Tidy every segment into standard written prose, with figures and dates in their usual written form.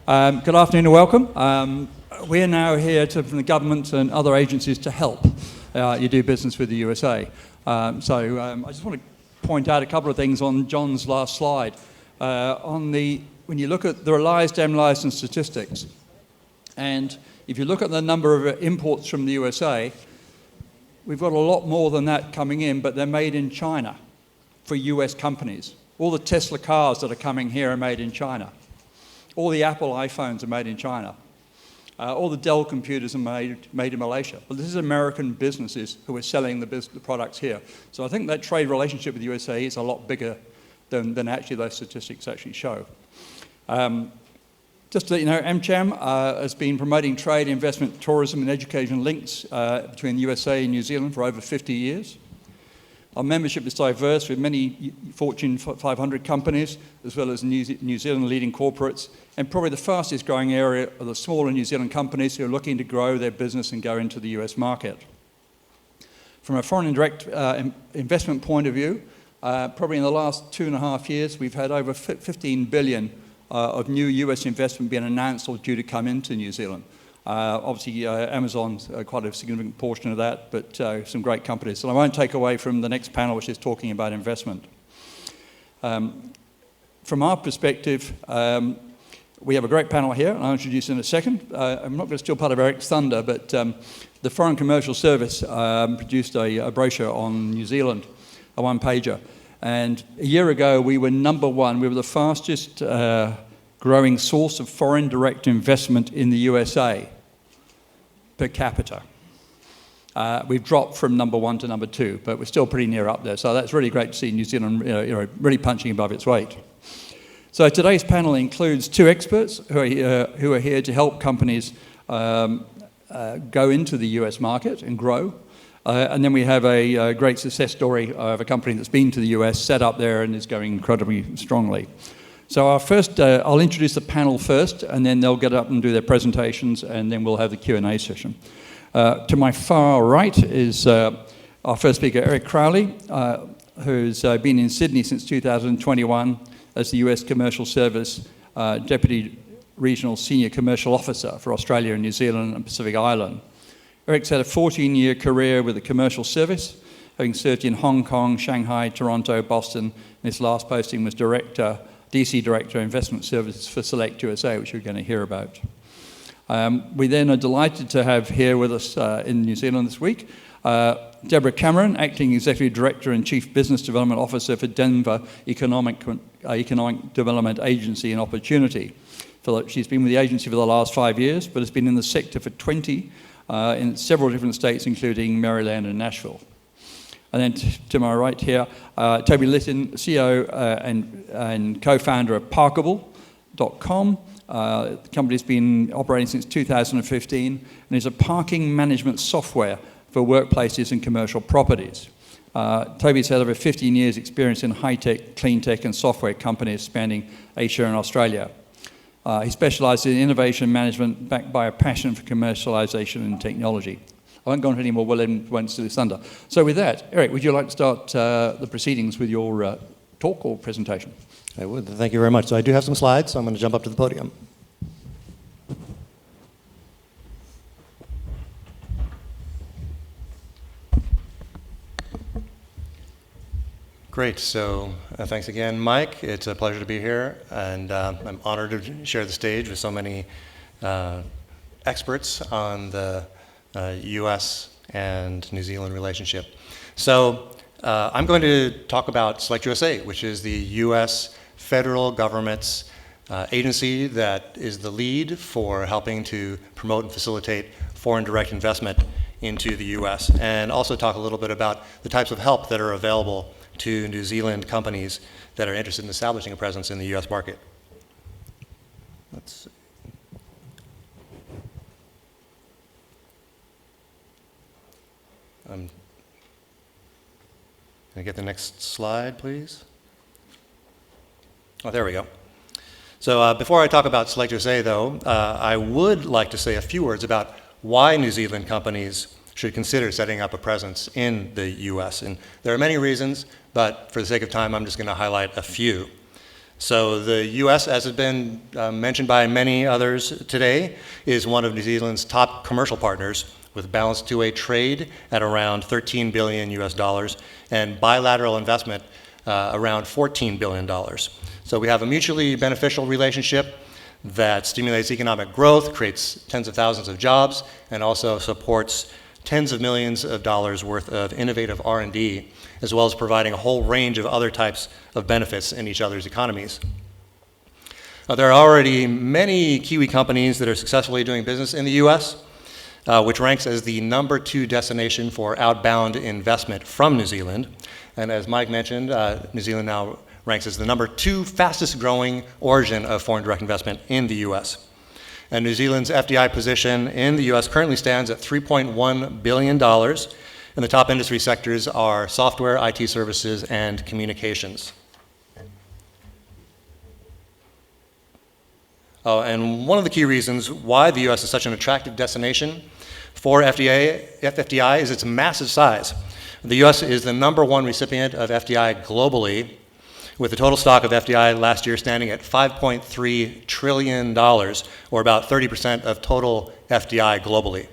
Good afternoon and welcome. We're now here from the government and other agencies to help you do business with the USA. I just want to point out a couple of things on John's last slide. When you look at the realized, MLIs and statistics, and if you look at the number of imports from the USA, we've got a lot more than that coming in, but they're made in China for US companies. All the Tesla cars that are coming here are made in China. All the Apple iPhones are made in China. All the Dell computers are made in Malaysia. But this is American businesses who are selling the products here. So I think that trade relationship with the USA is a lot bigger than actually those statistics actually show. Just to let you know, AMCHAM has been promoting trade, investment, tourism, and education links between the USA and New Zealand for over 50 years. Our membership is diverse with many Fortune 500 companies, as well as New Zealand leading corporates, and probably the fastest growing area are the smaller New Zealand companies who are looking to grow their business and go into the US market. From a foreign and direct investment point of view, probably in the last 2.5 years, we've had over 15 billion of new US investment being announced or due to come into New Zealand. Obviously, Amazon's quite a significant portion of that, but some great companies. So I won't take away from the next panel, which is talking about investment. From our perspective, we have a great panel here, and I'll introduce in a second. I'm not going to steal part of Eric's thunder, but the Foreign Commercial Service produced a brochure on New Zealand, a one-pager. And a year ago, we were number one. We were the fastest growing source of foreign direct investment in the USA per capita. We've dropped from number one to number two, but we're still pretty near up there. So that's really great to see New Zealand really punching above its weight. So today's panel includes two experts who are here to help companies go into the US market and grow. And then we have a great success story of a company that's been to the US, set up there, and is going incredibly strongly. So I'll introduce the panel first, and then they'll get up and do their presentations, and then we'll have the Q&A session. To my far right is our first speaker, Eric Crowley, who's been in Sydney since 2021 as the US Commercial Service Deputy Regional Senior Commercial Officer for Australia and New Zealand and Pacific Island. Eric's had a 14-year career with the Commercial Service, having served in Hong Kong, Shanghai, Toronto, Boston, and his last posting was DC Director of Investment Services for SelectUSA, which you're going to hear about. We then are delighted to have here with us in New Zealand this week, Deborah Cameron, Acting Executive Director and Chief Business Development Officer for Denver Economic Development Agency and Opportunity. She's been with the agency for the last 5 years, but has been in the sector for 20 in several different states, including Maryland and Nashville. And then to my right here, Toby Littin, CEO and co-founder of Parkable.com. The company's been operating since 2015 and is a parking management software for workplaces and commercial properties. Toby's had over 15 years experience in high-tech, clean-tech and software companies spanning Asia and Australia. He specializes in innovation management backed by a passion for commercialization and technology. I won't go into any more, won't steal his thunder. So with that, Eric, would you like to start the proceedings with your talk or presentation? I would. Thank you very much. So I do have some slides, so I'm going to jump up to the podium. Great. So thanks again, Mike. It's a pleasure to be here, and I'm honored to share the stage with so many experts on the U.S. and New Zealand relationship. So I'm going to talk about SelectUSA, which is the U.S. federal government's agency that is the lead for helping to promote and facilitate foreign direct investment into the U.S., and also talk a little bit about the types of help that are available to New Zealand companies that are interested in establishing a presence in the U.S. market. Let's see. Can I get the next slide, please? Oh, there we go. So before I talk about SelectUSA, though, I would like to say a few words about why New Zealand companies should consider setting up a presence in the U.S. And there are many reasons, but for the sake of time, I'm just going to highlight a few. So the U.S., as has been mentioned by many others today, is one of New Zealand's top commercial partners, with balance two-way trade at around 13 billion US dollars and bilateral investment around $14 billion. So we have a mutually beneficial relationship that stimulates economic growth, creates tens of thousands of jobs, and also supports tens of millions of dollars worth of innovative R&D, as well as providing a whole range of other types of benefits in each other's economies. There are already many Kiwi companies that are successfully doing business in the US, which ranks as the #2 destination for outbound investment from New Zealand. And as Mike mentioned, New Zealand now ranks as the #2 fastest growing origin of foreign direct investment in the US. And New Zealand's FDI position in the US currently stands at $3.1 billion, and the top industry sectors are software, IT services, and communications. And one of the key reasons why the US is such an attractive destination for FDI is its massive size. The US is the #1 recipient of FDI globally, with the total stock of FDI last year standing at $5.3 trillion, or about 30% of total FDI globally.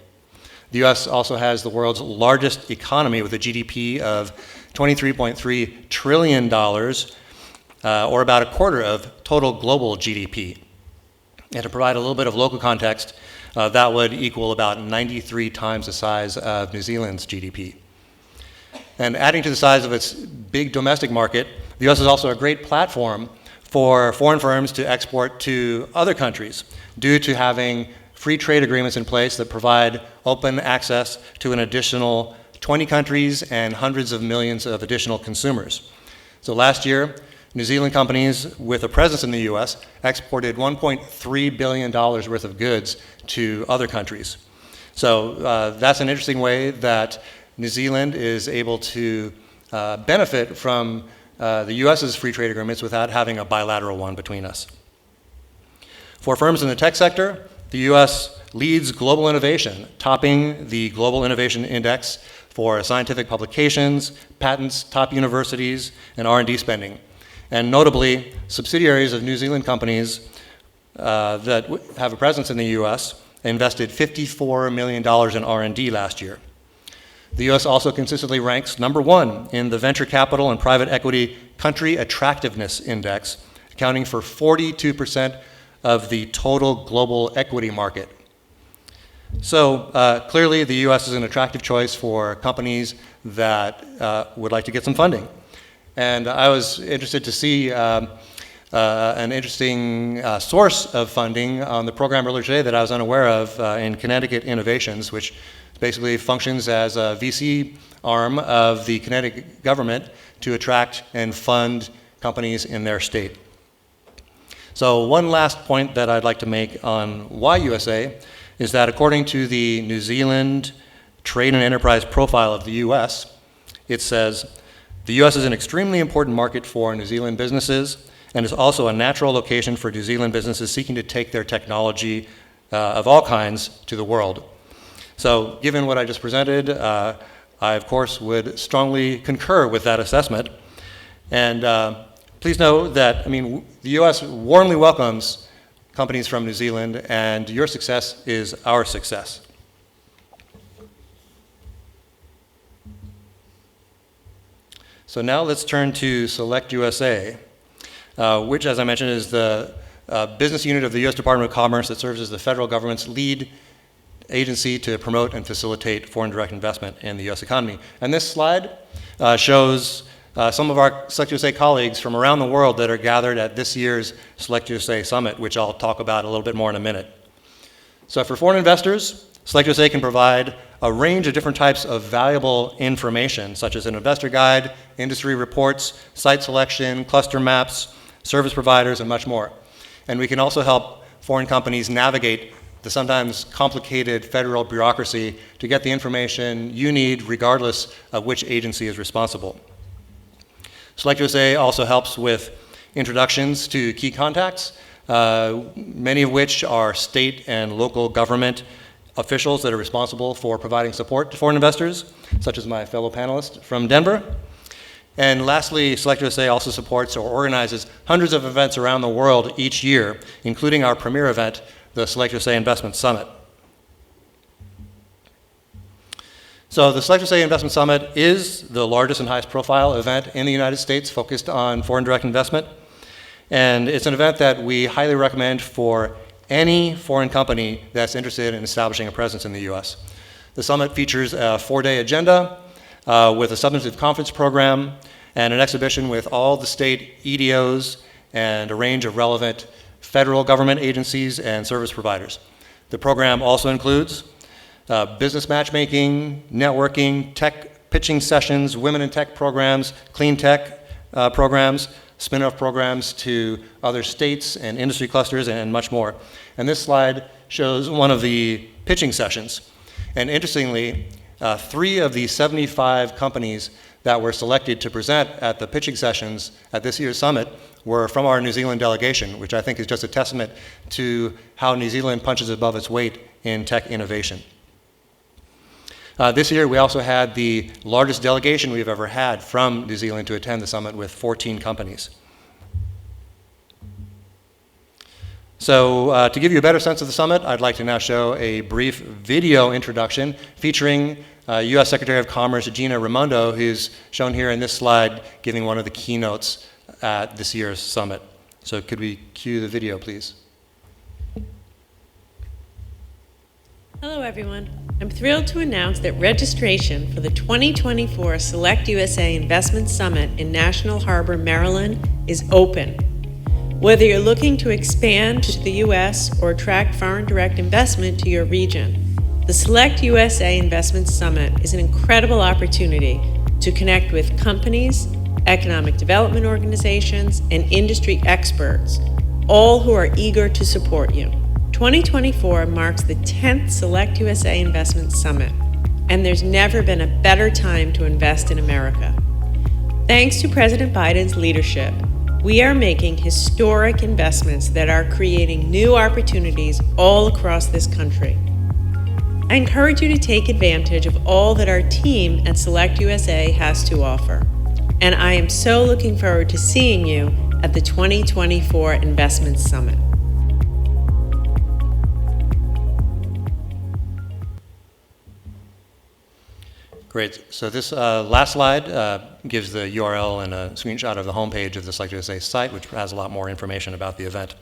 The US also has the world's largest economy with a GDP of $23.3 trillion, or about a quarter of total global GDP. And to provide a little bit of local context, that would equal about 93 times the size of New Zealand's GDP. And adding to the size of its big domestic market, the US is also a great platform for foreign firms to export to other countries due to having free trade agreements in place that provide open access to an additional 20 countries and hundreds of millions of additional consumers. So last year, New Zealand companies with a presence in the US exported $1.3 billion worth of goods to other countries. So that's an interesting way that New Zealand is able to benefit from the US's free trade agreements without having a bilateral one between us. For firms in the tech sector, the US leads global innovation, topping the Global Innovation Index for scientific publications, patents, top universities, and R&D spending. And notably, subsidiaries of New Zealand companies that have a presence in the US invested $54 million in R&D last year. The US also consistently ranks #1 in the Venture Capital and Private Equity Country Attractiveness Index, accounting for 42% of the total global equity market. So clearly the US is an attractive choice for companies that would like to get some funding. And I was interested to see an interesting source of funding on the program earlier today that I was unaware of in Connecticut Innovations, which basically functions as a VC arm of the Connecticut government to attract and fund companies in their state. So one last point that I'd like to make on why USA is that according to the New Zealand Trade and Enterprise Profile of the US, it says, the US is an extremely important market for New Zealand businesses and is also a natural location for New Zealand businesses seeking to take their technology of all kinds to the world. So given what I just presented, I of course would strongly concur with that assessment. And please know that, the US warmly welcomes companies from New Zealand, and your success is our success. So now let's turn to SelectUSA, which, as I mentioned, is the business unit of the US Department of Commerce that serves as the federal government's lead agency to promote and facilitate foreign direct investment in the US economy. And this slide shows some of our SelectUSA colleagues from around the world that are gathered at this year's SelectUSA Summit, which I'll talk about a little bit more in a minute. So for foreign investors, SelectUSA can provide a range of different types of valuable information, such as an investor guide, industry reports, site selection, cluster maps, service providers, and much more. And we can also help foreign companies navigate the sometimes complicated federal bureaucracy to get the information you need regardless of which agency is responsible. SelectUSA also helps with introductions to key contacts, many of which are state and local government officials that are responsible for providing support to foreign investors, such as my fellow panelist from Denver. And lastly, SelectUSA also supports or organizes hundreds of events around the world each year, including our premier event, the SelectUSA Investment Summit. So the SelectUSA Investment Summit is the largest and highest profile event in the United States focused on foreign direct investment. And it's an event that we highly recommend for any foreign company that's interested in establishing a presence in the US. The summit features a 4-day agenda with a substantive conference program and an exhibition with all the state EDOs and a range of relevant federal government agencies and service providers. The program also includes business matchmaking, networking, tech pitching sessions, women in tech programs, clean tech programs, spin-off programs to other states and industry clusters, and much more. And this slide shows one of the pitching sessions. And interestingly, 3 of the 75 companies that were selected to present at the pitching sessions at this year's summit were from our New Zealand delegation, which I think is just a testament to how New Zealand punches above its weight in tech innovation. This year, we also had the largest delegation we've ever had from New Zealand to attend the summit with 14 companies. So to give you a better sense of the summit, I'd like to now show a brief video introduction featuring U.S. Secretary of Commerce Gina Raimondo, who's shown here in this slide, giving one of the keynotes at this year's summit. So could we cue the video, please? Hello, everyone. I'm thrilled to announce that registration for the 2024 SelectUSA Investment Summit in National Harbor, Maryland is open. Whether you're looking to expand to the U.S. or attract foreign direct investment to your region, the SelectUSA Investment Summit is an incredible opportunity to connect with companies, economic development organizations, and industry experts, all who are eager to support you. 2024 marks the 10th SelectUSA Investment Summit, and there's never been a better time to invest in America. Thanks to President Biden's leadership, we are making historic investments that are creating new opportunities all across this country. I encourage you to take advantage of all that our team at SelectUSA has to offer, and I am so looking forward to seeing you at the 2024 Investment Summit. Great. So this last slide gives the URL and a screenshot of the homepage of the SelectUSA site, which has a lot more information about the event.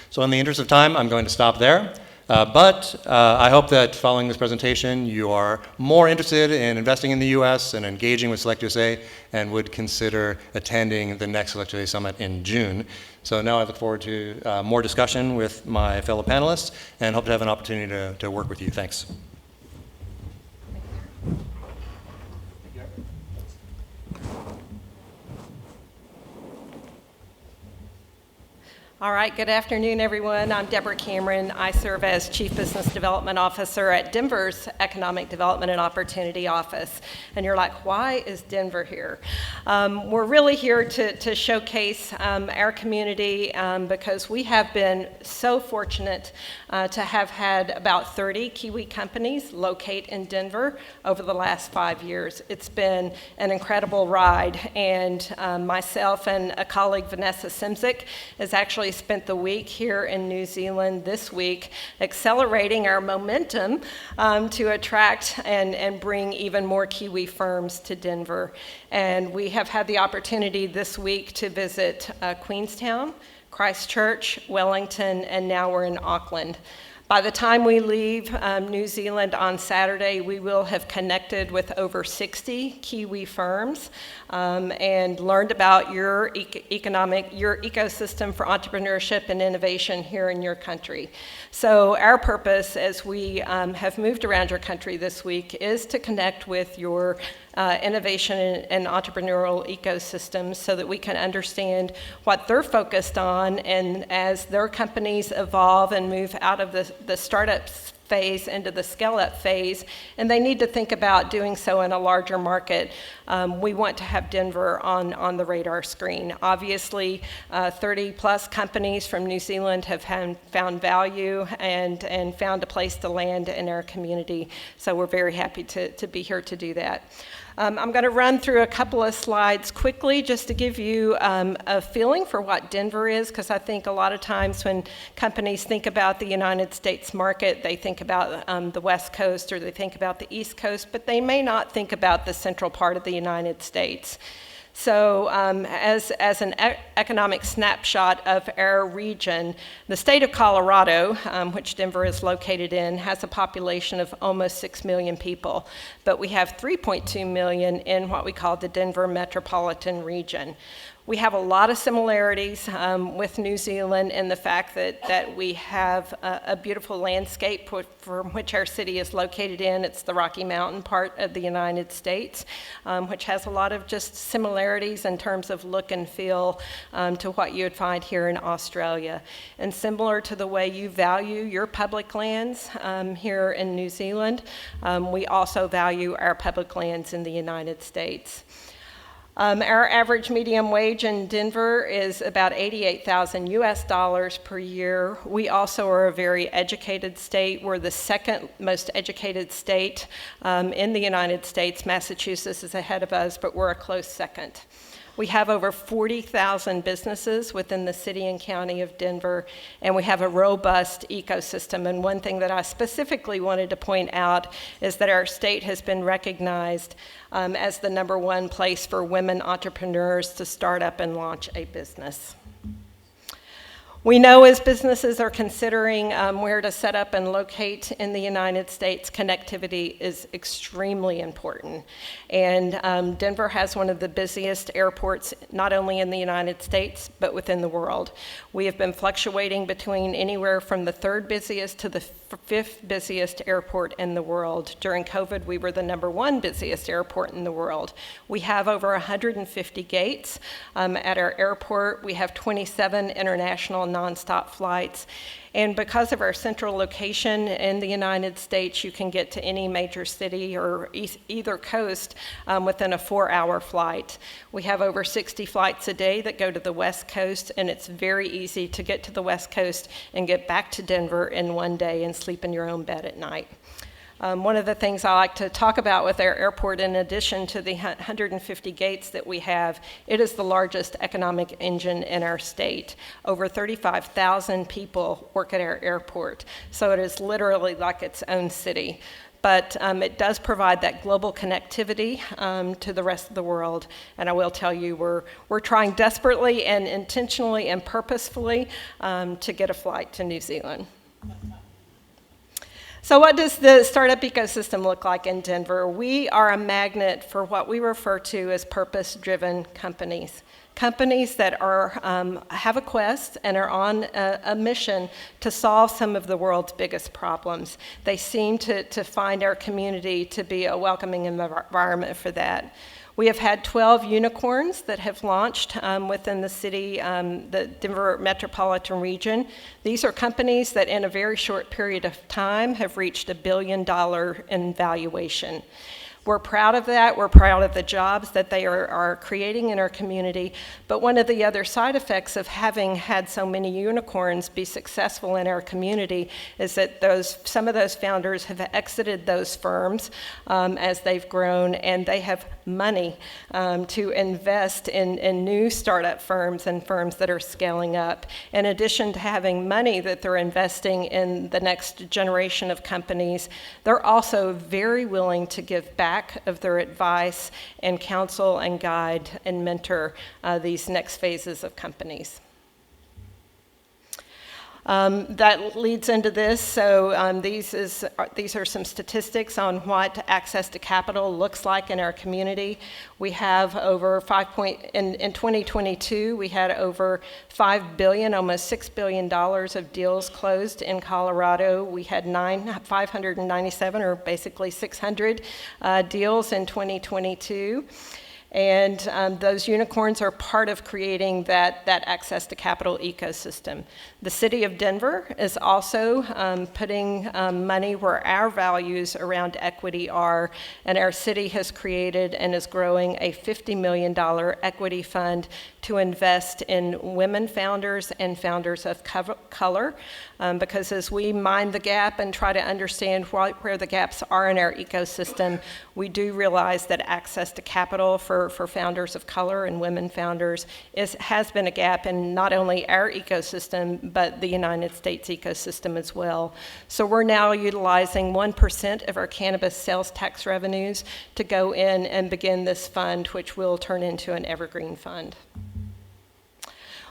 So in the interest of time, I'm going to stop there. But I hope that following this presentation, you are more interested in investing in the U.S. and engaging with SelectUSA and would consider attending the next SelectUSA Summit in June. So now I look forward to more discussion with my fellow panelists and hope to have an opportunity to work with you. Thanks. All right, good afternoon, everyone. I'm Deborah Cameron. I serve as Chief Business Development Officer at Denver's Economic Development and Opportunity Office. And you're like, why is Denver here? We're really here to showcase our community because we have been so fortunate to have had about 30 Kiwi companies locate in Denver over the last 5 years. It's been an incredible ride, and myself and a colleague, Vanessa Simzik, is actually spent the week here in New Zealand this week accelerating our momentum to attract and bring even more Kiwi firms to Denver. And we have had the opportunity this week to visit Queenstown, Christchurch, Wellington, and now we're in Auckland. By the time we leave New Zealand on Saturday, we will have connected with over 60 Kiwi firms and learned about your ecosystem for entrepreneurship and innovation here in your country. So our purpose as we have moved around your country this week is to connect with your innovation and entrepreneurial ecosystems so that we can understand what they're focused on, and as their companies evolve and move out of the startup phase into the scale-up phase, and they need to think about doing so in a larger market, we want to have Denver on the radar screen. Obviously, 30-plus companies from New Zealand have found value and found a place to land in our community, so we're very happy to be here to do that. I'm going to run through a couple of slides quickly just to give you a feeling for what Denver is, because I think a lot of times when companies think about the United States market, they think about the West Coast or they think about the East Coast, but they may not think about the central part of the United States. So as an economic snapshot of our region, the state of Colorado, which Denver is located in, has a population of almost 6 million people, but we have 3.2 million in what we call the Denver metropolitan region. We have a lot of similarities with New Zealand in the fact that we have a beautiful landscape from which our city is located in. It's the Rocky Mountain part of the United States, which has a lot of just similarities in terms of look and feel to what you would find here in Australia. And similar to the way you value your public lands here in New Zealand, we also value our public lands in the United States. Our average median wage in Denver is about $88,000 US per year. We also are a very educated state. We're the second most educated state in the United States. Massachusetts is ahead of us, but we're a close second. We have over 40,000 businesses within the city and county of Denver, and we have a robust ecosystem. And one thing that I specifically wanted to point out is that our state has been recognized as the #1 place for women entrepreneurs to start up and launch a business. We know as businesses are considering where to set up and locate in the United States, connectivity is extremely important. And Denver has one of the busiest airports, not only in the United States, but within the world. We have been fluctuating between anywhere from the 3rd busiest to the 5th busiest airport in the world. During COVID, we were the #1 busiest airport in the world. We have over 150 gates at our airport. We have 27 international nonstop flights. And because of our central location in the United States, you can get to any major city or either coast within a 4-hour flight. We have over 60 flights a day that go to the West Coast, and it's very easy to get to the West Coast and get back to Denver in one day and sleep in your own bed at night. One of the things I like to talk about with our airport, in addition to the 150 gates that we have, it is the largest economic engine in our state. Over 35,000 people work at our airport, so it is literally like its own city. But it does provide that global connectivity to the rest of the world. And I will tell you, we're trying desperately and intentionally and purposefully to get a flight to New Zealand. So what does the startup ecosystem look like in Denver? We are a magnet for what we refer to as purpose-driven companies. Companies that have a quest and are on a mission to solve some of the world's biggest problems. They seem to find our community to be a welcoming environment for that. We have had 12 unicorns that have launched within the city, the Denver metropolitan region. These are companies that in a very short period of time have reached $1 billion in valuation. We're proud of that. We're proud of the jobs that they are creating in our community. But one of the other side effects of having had so many unicorns be successful in our community is that some of those founders have exited those firms as they've grown, and they have money to invest in new startup firms and firms that are scaling up. In addition to having money that they're investing in the next generation of companies, they're also very willing to give back of their advice and counsel and guide and mentor these next phases of companies. That leads into this. So these are some statistics on what access to capital looks like in our community. We have over in 2022, we had over $5 billion, almost $6 billion of deals closed in Colorado. We had 597, or basically 600 deals in 2022. And those unicorns are part of creating that access to capital ecosystem. The city of Denver is also putting money where our values around equity are, and our city has created and is growing a $50 million equity fund to invest in women founders and founders of color, because as we mind the gap and try to understand where the gaps are in our ecosystem, we do realize that access to capital for founders of color and women founders has been a gap in not only our ecosystem, but the United States ecosystem as well. So we're now utilizing 1% of our cannabis sales tax revenues to go in and begin this fund, which will turn into an evergreen fund.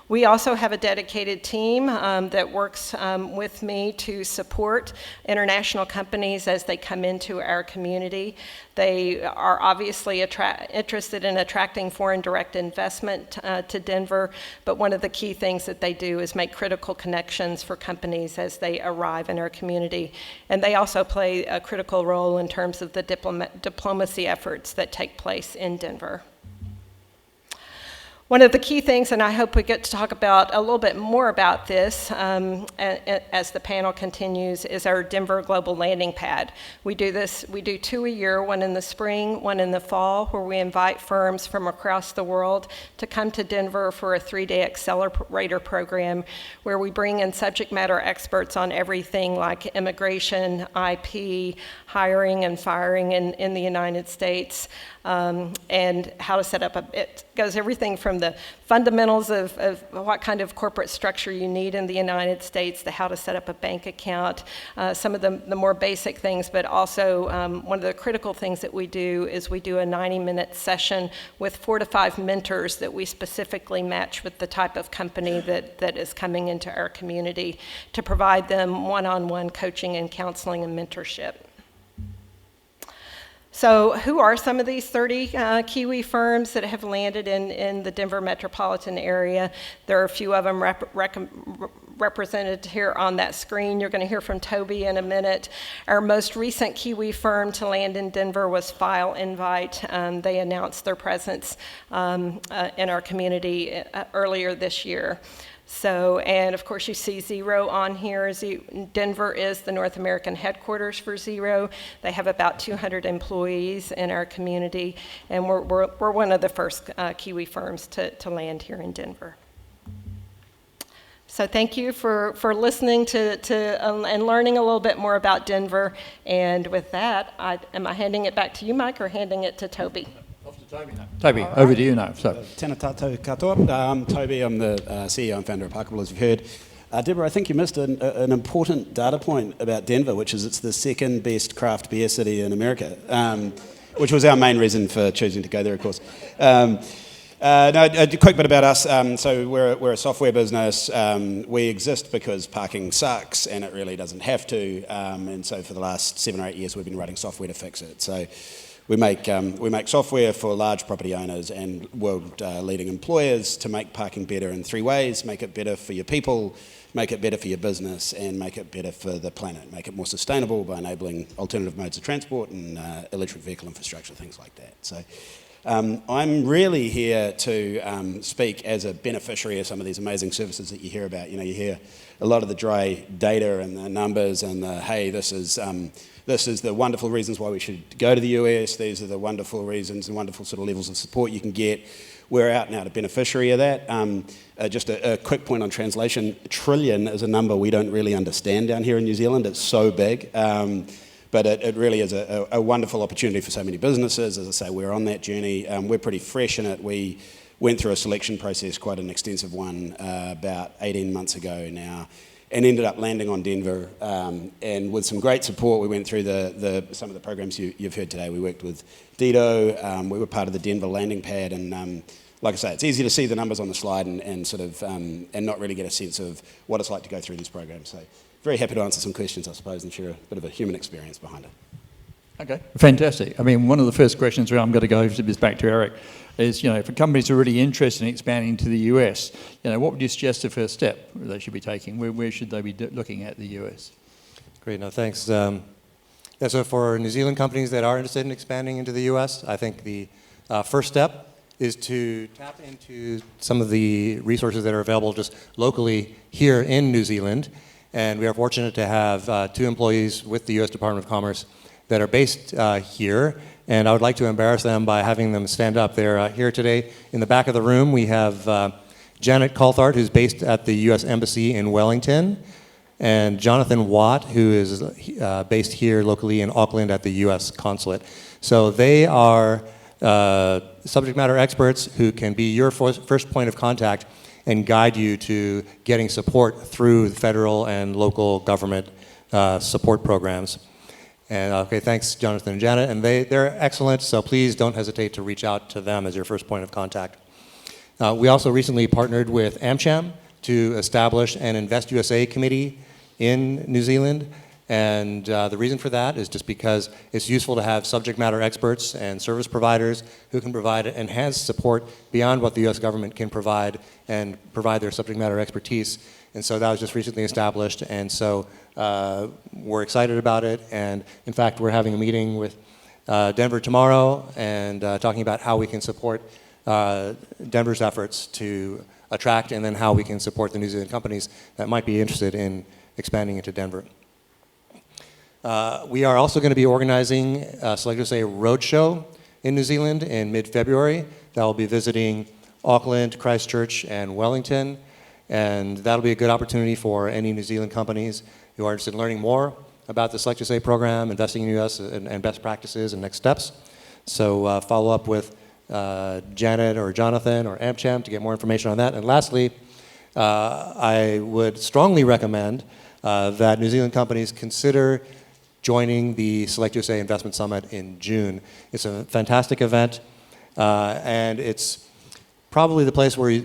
We also have a dedicated team that works with me to support international companies as they come into our community. They are obviously interested in attracting foreign direct investment to Denver, but one of the key things that they do is make critical connections for companies as they arrive in our community. And they also play a critical role in terms of the diplomacy efforts that take place in Denver. One of the key things, and I hope we get to talk about a little bit more about this as the panel continues, is our Denver Global Landing Pad. We do 2 a year, one in the spring, one in the fall, where we invite firms from across the world to come to Denver for a 3-day accelerator program where we bring in subject matter experts on everything like immigration, IP, hiring and firing in the United States, and how to set up it goes everything from the fundamentals of what kind of corporate structure you need in the United States to how to set up a bank account, some of the more basic things, but also one of the critical things that we do is we do a 90-minute session with 4 to 5 mentors that we specifically match with the type of company that is coming into our community to provide them one-on-one coaching and counseling and mentorship. So who are some of these 30 Kiwi firms that have landed in the Denver metropolitan area? There are a few of them represented here on that screen. You're going to hear from Toby in a minute. Our most recent Kiwi firm to land in Denver was File Invite. They announced their presence in our community earlier this year. So, and of course you see Zero on here. Denver is the North American headquarters for Zero. They have about 200 employees in our community, and we're one of the first Kiwi firms to land here in Denver. So thank you for listening and learning a little bit more about Denver. And with that, am I handing it back to you, Mike, or handing it to Toby? Toby now. Toby, over to you now. So. Tēnā tātou katoa. I'm Toby, I'm the CEO and founder of Parkable, as you've heard. Deborah, I think you missed an important data point about Denver, which is it's the second best craft beer city in America, which was our main reason for choosing to go there, of course. A quick bit about us. So we're a software business. We exist because parking sucks, and it really doesn't have to. And so for the last 7 or 8 years, we've been writing software to fix it. So we make software for large property owners and world-leading employers to make parking better in 3 ways: make it better for your people, make it better for your business, and make it better for the planet. Make it more sustainable by enabling alternative modes of transport and electric vehicle infrastructure, things like that. So I'm really here to speak as a beneficiary of some of these amazing services that you hear about. You hear a lot of the dry data and the numbers and the, hey, this is the wonderful reasons why we should go to the US. These are the wonderful reasons and wonderful sort of levels of support you can get. We're out now to beneficiary of that. Just a quick point on translation. $1 trillion is a number we don't really understand down here in New Zealand. It's so big. But it really is a wonderful opportunity for so many businesses. As I say, we're on that journey. We're pretty fresh in it. We went through a selection process, quite an extensive one, about 18 months ago now, and ended up landing on Denver. And with some great support, we went through some of the programs you've heard today. We worked with Dido. We were part of the Denver landing pad. And like I say, it's easy to see the numbers on the slide and sort of and not really get a sense of what it's like to go through these programs. So very happy to answer some questions, I suppose, and share a bit of a human experience behind it. Okay, fantastic. I mean, one of the first questions I'm going to go is back to Eric, is, if a company's already interested in expanding to the US, what would you suggest the first step they should be taking? Where should they be looking at the US? Great, no, thanks. So for New Zealand companies that are interested in expanding into the US, I think the First step is to tap into some of the resources that are available just locally here in New Zealand. And we are fortunate to have 2 employees with the U.S. Department of Commerce that are based here. And I would like to embarrass them by having them stand up. They're here today. In the back of the room, we have Janet Coulthard, who's based at the U.S. Embassy in Wellington, and Jonathan Watt, who is based here locally in Auckland at the U.S. Consulate. So they are subject matter experts who can be your first point of contact and guide you to getting support through federal and local government support programs. And okay, thanks, Jonathan and Janet. And they're excellent, so please don't hesitate to reach out to them as your first point of contact. We also recently partnered with AMCHAM to establish an InvestUSA committee in New Zealand. And the reason for that is just because it's useful to have subject matter experts and service providers who can provide enhanced support beyond what the U.S. government can provide and provide their subject matter expertise. And so that was just recently established. And so we're excited about it. And in fact, we're having a meeting with Denver tomorrow and talking about how we can support Denver's efforts to attract and then how we can support the New Zealand companies that might be interested in expanding into Denver. We are also going to be organizing a SelectUSA Roadshow in New Zealand in mid-February. That will be visiting Auckland, Christchurch, and Wellington. And that'll be a good opportunity for any New Zealand companies who are interested in learning more about the SelectUSA program, investing in the U.S., and best practices and next steps. So follow up with Janet or Jonathan or AMCHAM to get more information on that. And lastly, I would strongly recommend that New Zealand companies consider joining the SelectUSA Investment Summit in June. It's a fantastic event, and it's probably the place where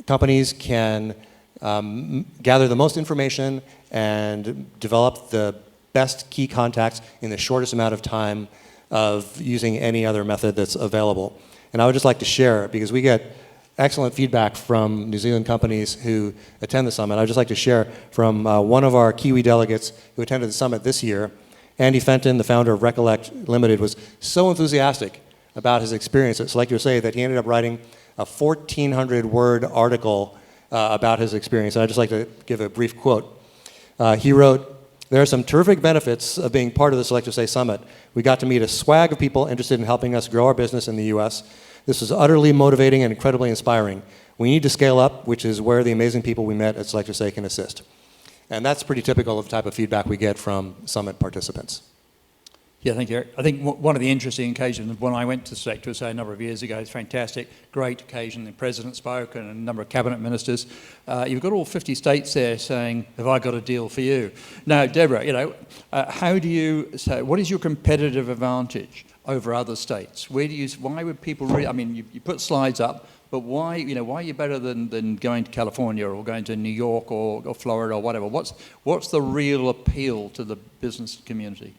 companies can gather the most information and develop the best key contacts in the shortest amount of time of using any other method that's available. And I would just like to share, because we get excellent feedback from New Zealand companies who attend the summit. I'd just like to share from one of our Kiwi delegates who attended the summit this year. Andy Fenton, the founder of Recollect Limited, was so enthusiastic about his experience at SelectUSA that he ended up writing a 1,400-word article about his experience. And I'd just like to give a brief quote. He wrote, "There are some terrific benefits of being part of the SelectUSA Summit. We got to meet a swag of people interested in helping us grow our business in the U.S. This was utterly motivating and incredibly inspiring. We need to scale up, which is where the amazing people we met at SelectUSA can assist." And that's pretty typical of the type of feedback we get from summit participants. Yeah, thank you, Eric. I think one of the interesting occasions when I went to SelectUSA a number of years ago, it's fantastic, great occasion. The president spoke and a number of cabinet ministers. You've got all 50 states there saying, "Have I got a deal for you?" Now, Deborah, how do you say, what is your competitive advantage over other states? Why would people really, I mean, you put slides up, but why are you better than going to California or going to New York or Florida or whatever? What's the real appeal to the business community?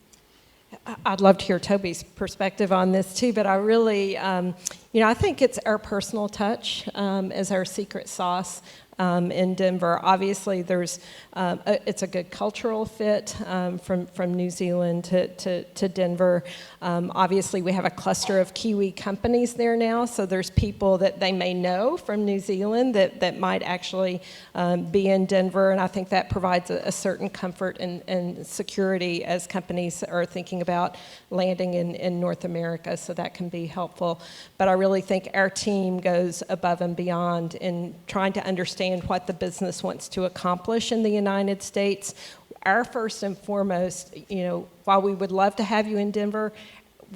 I'd love to hear Toby's perspective on this too, but I really, I think it's our personal touch as our secret sauce in Denver. Obviously, it's a good cultural fit from New Zealand to Denver. Obviously, we have a cluster of Kiwi companies there now, so there's people that they may know from New Zealand that might actually be in Denver, and I think that provides a certain comfort and security as companies are thinking about landing in North America, so that can be helpful. But I really think our team goes above and beyond in trying to understand what the business wants to accomplish in the United States. Our first and foremost, while we would love to have you in Denver,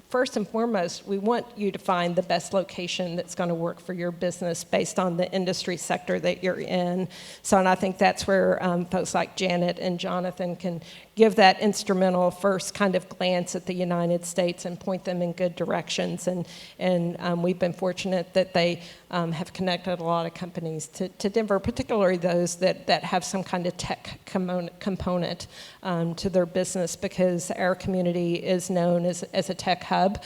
first and foremost, we want you to find the best location that's going to work for your business based on the industry sector that you're in. So, and I think that's where folks like Janet and Jonathan can give that instrumental first kind of glance at the United States and point them in good directions. And we've been fortunate that they have connected a lot of companies to Denver, particularly those that have some kind of tech component to their business, because our community is known as a tech hub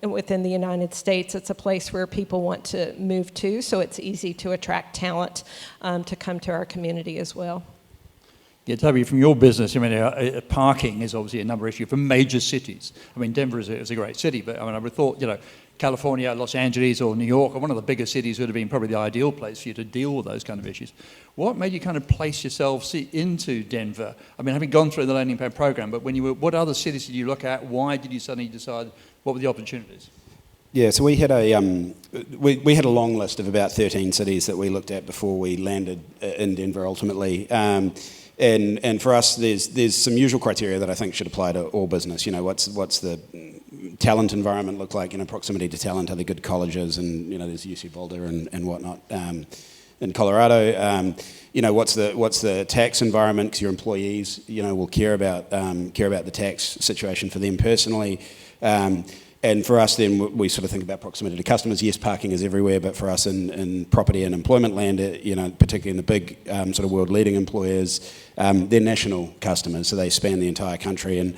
within the United States. It's a place where people want to move to, so it's easy to attract talent to come to our community as well. Yeah, Toby, from your business, I mean, parking is obviously a number issue for major cities. I mean, Denver is a great city, but I mean, I would have thought, California, Los Angeles, or New York, or one of the bigger cities would have been probably the ideal place for you to deal with those kind of issues. What made you kind of place yourselves into Denver? I mean, having gone through the Landing Pad program, but what other cities did you look at? Why did you suddenly decide, what were the opportunities? Yeah, so we had we had a long list of about 13 cities that we looked at before we landed in Denver ultimately. And for us, there's some usual criteria that I think should apply to all business. What's the talent environment look like? Proximity to talent, are there good colleges? And there's UC Boulder and whatnot in Colorado. What's the tax environment? Because your employees, will care about the tax situation for them personally. And for us, then we sort of think about proximity to customers. Yes, parking is everywhere, but for us in property and employment land, particularly in the big sort of world-leading employers, they're national customers, so they span the entire country. And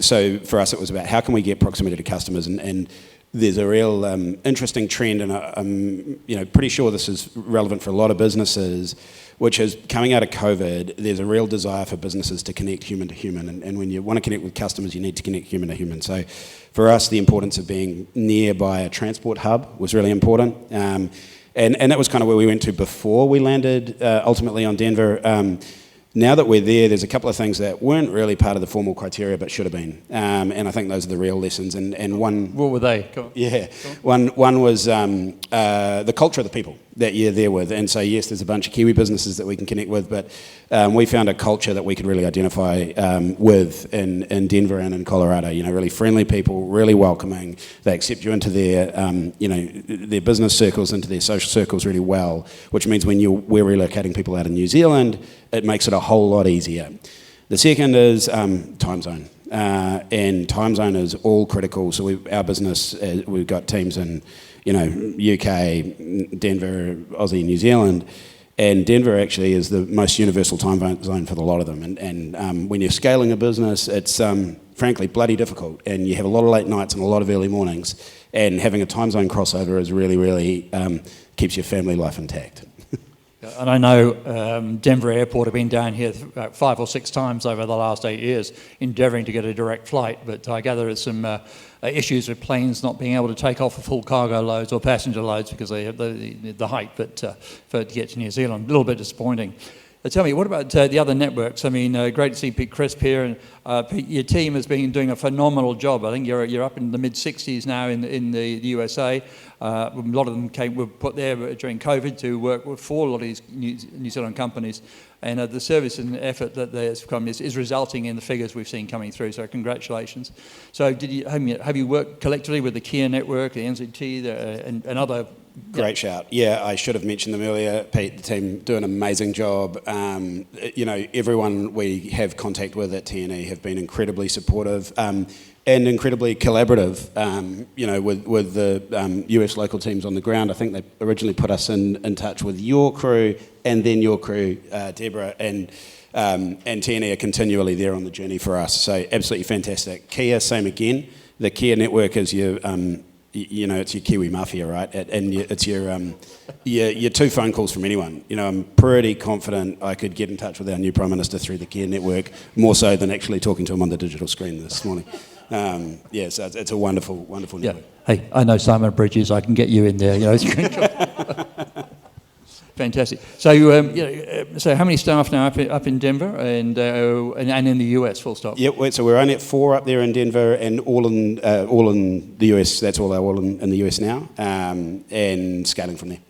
so for us, it was about how can we get proximity to customers, and there's a real interesting trend, and I'm pretty sure this is relevant for a lot of businesses, which is coming out of COVID, there's a real desire for businesses to connect human to human. And when you want to connect with customers, you need to connect human to human. So for us, the importance of being nearby a transport hub was really important. And that was kind of where we went to before we landed ultimately on Denver. Now that we're there's a couple of things that weren't really part of the formal criteria but should have been. And I think those are the real lessons. And one... What were they? Go on. Yeah. One was the culture of the people that you're there with. And so, yes, there's a bunch of Kiwi businesses that we can connect with, but we found a culture that we could really identify with in Denver and in Colorado. Really friendly people, really welcoming. They accept you into their, their business circles, into their social circles really well, which means when we're relocating people out of New Zealand, it makes it a whole lot easier. The second is time zone. And time zone is all critical. So our business, we've got teams in, UK, Denver, Aussie, New Zealand, and Denver actually is the most universal time zone for a lot of them. And when you're scaling a business, it's frankly bloody difficult, and you have a lot of late nights and a lot of early mornings, and having a time zone crossover is really, really keeps your family life intact. And I know Denver Airport have been down here about 5 or 6 times over the last 8 years, endeavouring to get a direct flight. But I gather there's some issues with planes not being able to take off for full cargo loads or passenger loads because they have the height. But for to get to New Zealand, a little bit disappointing. Tell me, what about the other networks? I mean, great to see Pete Crisp here, and Pete, your team has been doing a phenomenal job. I think you're up in the mid-60s now in the USA. A lot of them were put there during COVID to work for a lot of these New Zealand companies, and the service and effort that there's come is resulting in the figures we've seen coming through. So congratulations. So have you worked collectively with the Kia network, the NZT, and other? Great shout. Yeah, I should have mentioned them earlier. Pete, the team do an amazing job. Everyone we have contact with at TNE have been incredibly supportive and incredibly collaborative, with the US local teams on the ground. I think they originally put us in touch with your crew and then your crew, Deborah, and TNE are continually there on the journey for us. So absolutely fantastic. Kia, same again. The Kia network is your... it's your Kiwi mafia, right? And it's your 2 phone calls from anyone. I'm pretty confident I could get in touch with our new Prime Minister through the Kia network, more so than actually talking to him on the digital screen this morning. So it's a wonderful, wonderful network. Yeah. Hey, I know Simon Bridges. I can get you in there. It's a great job. Fantastic. So, so how many staff now up in Denver and in the US? Full stop. Yeah. So we're only at 4 up there in Denver, and all in the US. That's all in the US now, and scaling from there.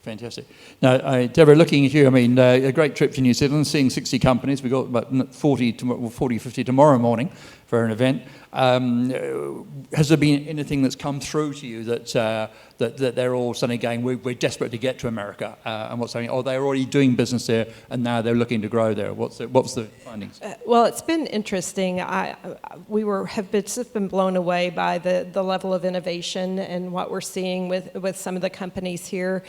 Fantastic. Now, Deborah, looking at you, I mean, a great trip to New Zealand, seeing 60 companies. We've got about 40, 50 tomorrow morning for an event. Has there been anything that's come through to you that they're all suddenly going, we're desperate to get to America, and what's happening? Or they're already doing business there, and now they're looking to grow there. What's the findings? Well, it's been interesting. Have just been blown away by the level of innovation and what we're seeing with some of the companies here.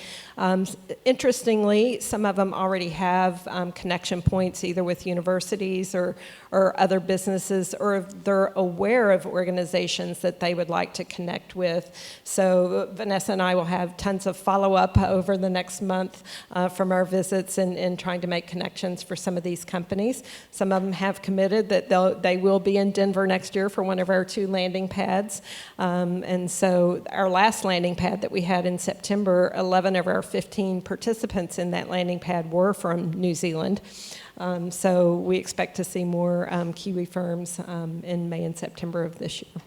Interestingly, some of them already have connection points either with universities or other businesses, or they're aware of organizations that they would like to connect with. So Vanessa Vanessa and I will have tons of follow-up over the next month from our visits and trying to make connections for some of these companies. Some of them have committed that they will be in Denver next year for one of our 2 landing pads. And so our last landing pad that we had in September, 11 of our 15 participants in that landing pad were from New Zealand. So we expect to see more Kiwi firms in May and September of this year.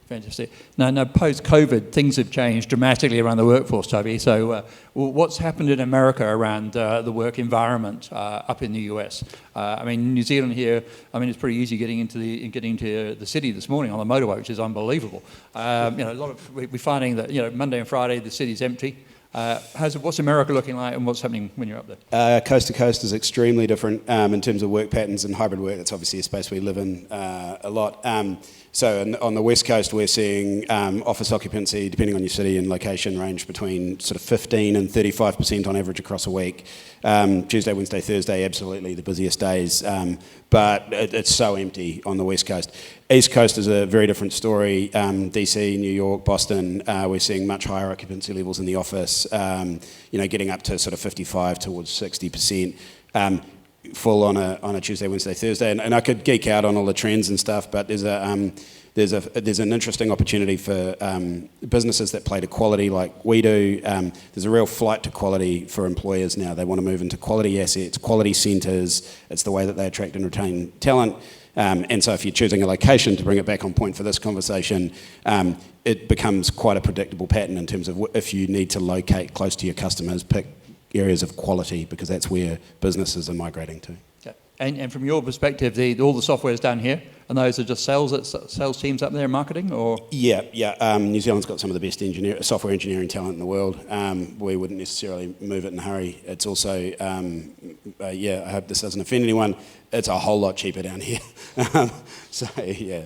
Fantastic. Now, post-COVID, things have changed dramatically around the workforce, Toby. So what's happened in America around the work environment up in the US? I mean, New Zealand here, I mean, it's pretty easy getting into the city this morning on the motorway, which is unbelievable. We're finding that, Monday and Friday, the city's empty. What's America looking like, and what's happening when you're up there? Coast to coast is extremely different in terms of work patterns and hybrid work. That's obviously a space we live in a lot. So on the West Coast, we're seeing office occupancy, depending on your city and location, range between sort of 15 and 35% on average across a week. Tuesday, Wednesday, Thursday, absolutely the busiest days. But it's so empty on the West Coast. East Coast is a very different story. DC, New York, Boston, we're seeing much higher occupancy levels in the office, getting up to sort of 55 towards 60%. Full on a Tuesday, Wednesday, Thursday, and I could geek out on all the trends and stuff, but there's an interesting opportunity for businesses that play to quality like we do. There's a real flight to quality for employers now. They want to move into quality assets, quality centres. It's the way that they attract and retain talent. And so if you're choosing a location, to bring it back on point for this conversation, it becomes quite a predictable pattern in terms of if you need to locate close to your customers, pick areas of quality, because that's where businesses are migrating to. Okay. And from your perspective, all the software's down here, and those are just sales teams up there, marketing, or? Yeah. New Zealand's got some of the best software engineering talent in the world. We wouldn't necessarily move it in a hurry. It's also, I hope this doesn't offend anyone, it's a whole lot cheaper down here. Yeah.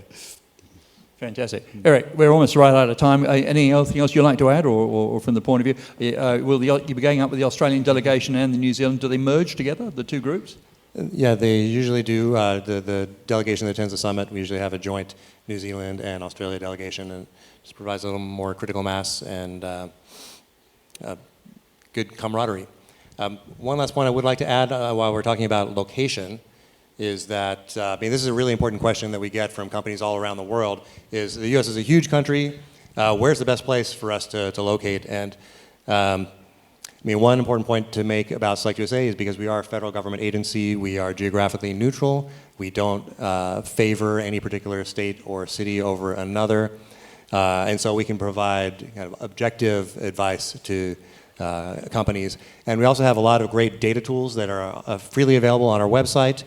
Fantastic. Eric, we're almost right out of time. Anything else you'd like to add, or from the point of view? Will you be going up with the Australian delegation and the New Zealand? Do they merge together, the 2 groups? Yeah, they usually do. The delegation that attends the summit, we usually have a joint New Zealand and Australia delegation, and just provides a little more critical mass and good camaraderie. One last point I would like to add while we're talking about location is that, this is a really important question that we get from companies all around the world, is the U.S. is a huge country. Where's the best place for us to locate? And one important point to make about SelectUSA is because we are a federal government agency, we are geographically neutral. We don't favor any particular state or city over another. And so we can provide kind of objective advice to companies. And we also have a lot of great data tools that are freely available on our website.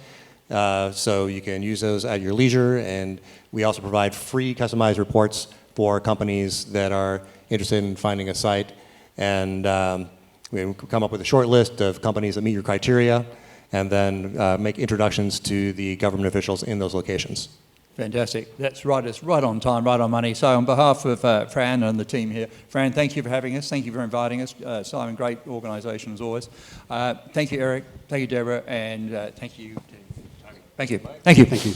So you can use those at your leisure, and we also provide free customized reports for companies that are interested in finding a site. And we come up with a short list of companies that meet your criteria, and then make introductions to the government officials in those locations. Fantastic. That's right. It's right on time, right on money. So on behalf of Fran and the team here, Fran, thank you for having us. Thank you for inviting us. Simon, great organisation as always. Thank you, Eric. Thank you, Deborah. And thank you. Thank you. Thank you.